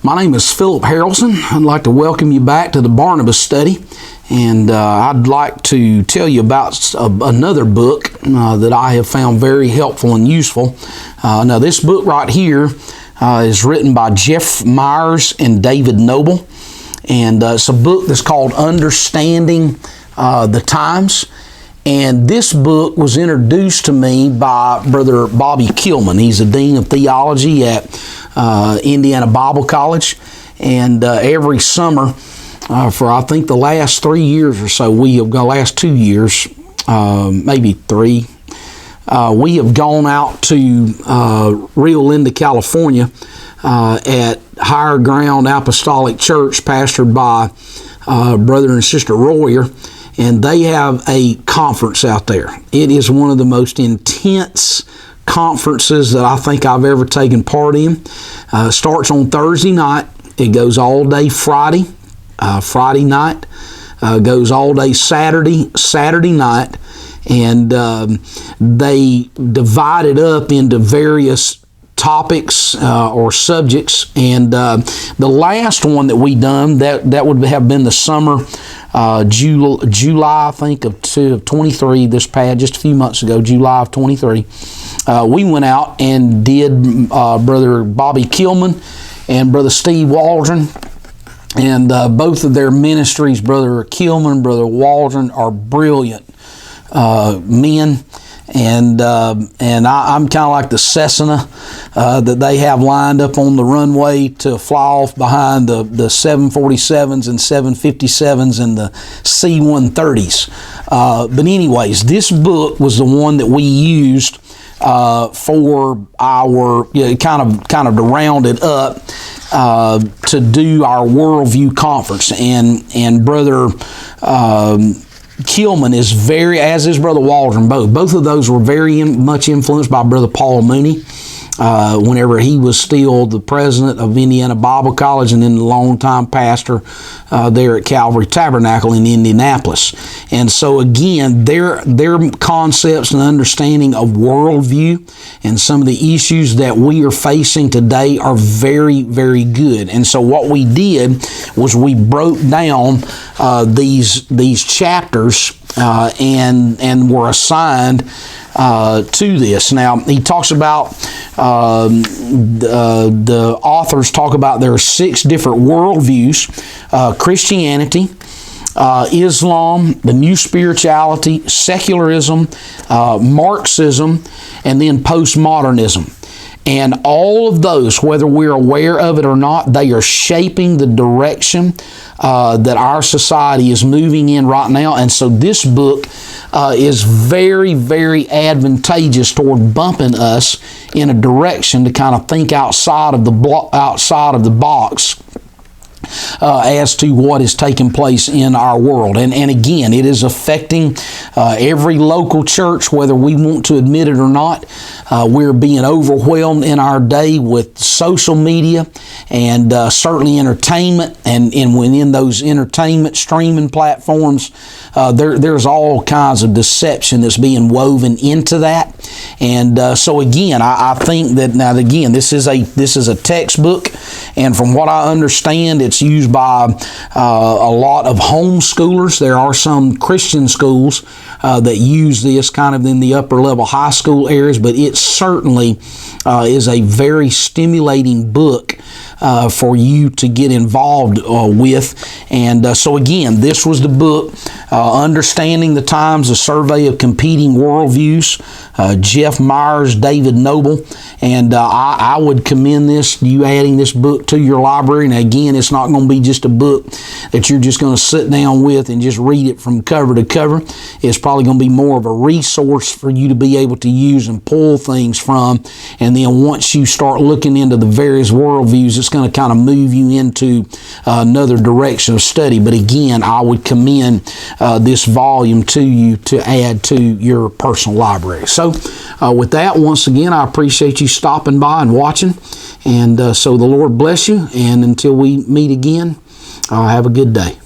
My name is Philip Harrelson. I'd like to welcome you back to the Barnabas study, and I'd like to tell you about another book that I have found very helpful and useful. Now, this book right here is written by Jeff Myers and David Noebel, and it's a book that's called Understanding the Times. And this book was introduced to me by Brother Bobby Kilman. He's the Dean of Theology at Indiana Bible College. And every summer, for I think the last 3 years or so, last 2 years, maybe 3, we have gone out to Rio Linda, California at Higher Ground Apostolic Church, pastored by Brother and Sister Royer. And they have a conference out there. It is one of the most intense conferences that I think I've ever taken part in. Starts on Thursday night. It goes all day Friday night. Goes all day Saturday night. And they divide it up into various topics or subjects. And the last one that we done, that would have been the summer, July, I think, of 23, just a few months ago, July of 23. We went out and did Brother Bobby Kilman and Brother Steve Waldron. And both of their ministries, Brother Kilman, Brother Waldron, are brilliant men. And I'm kind of like the Cessna that they have lined up on the runway to fly off behind the 747s and 757s and the C-130s. But anyways, this book was the one that we used for our kind of to round it up to do our worldview conference. And Brother Kilman is as is Brother Waldron. Both of those were very much influenced by Brother Paul Mooney whenever he was still the president of Indiana Bible College and then the longtime pastor there at Calvary Tabernacle in Indianapolis. And so again, their concepts and understanding of worldview and some of the issues that we are facing today are very, very good. And so what we did was we broke down these chapters and were assigned to this. Now, he talks about, the authors talk about there are 6 different worldviews: Christianity, Islam, the New Spirituality, Secularism, Marxism, and then Postmodernism. And all of those, whether we're aware of it or not, they are shaping the direction that our society is moving in right now. And so this book is very, very advantageous toward bumping us in a direction to kind of think outside of the box as to what is taking place in our world. And again, it is affecting every local church, whether we want to admit it or not. We're being overwhelmed in our day with social media and certainly entertainment. And within those entertainment streaming platforms, there's all kinds of deception that's being woven into that. And so again, I think that now again, this is a textbook, and from what I understand, it's used by a lot of homeschoolers. There are some Christian schools that use this kind of in the upper level high school areas, but it certainly is a very stimulating book for you to get involved with. And so again, this was the book, Understanding the Times, a survey of competing worldviews, Jeff Myers, David Noebel. And I would commend you adding this book to your library. And again, it's not going to be just a book that you're just going to sit down with and just read it from cover to cover. It's probably going to be more of a resource for you to be able to use and pull things from. And then once you start looking into the various worldviews, it's going to kind of move you into another direction of study. But again, I would commend this volume to you to add to your personal library. So with that, once again, I appreciate you stopping by and watching. And so the Lord bless you. And until we meet again, have a good day.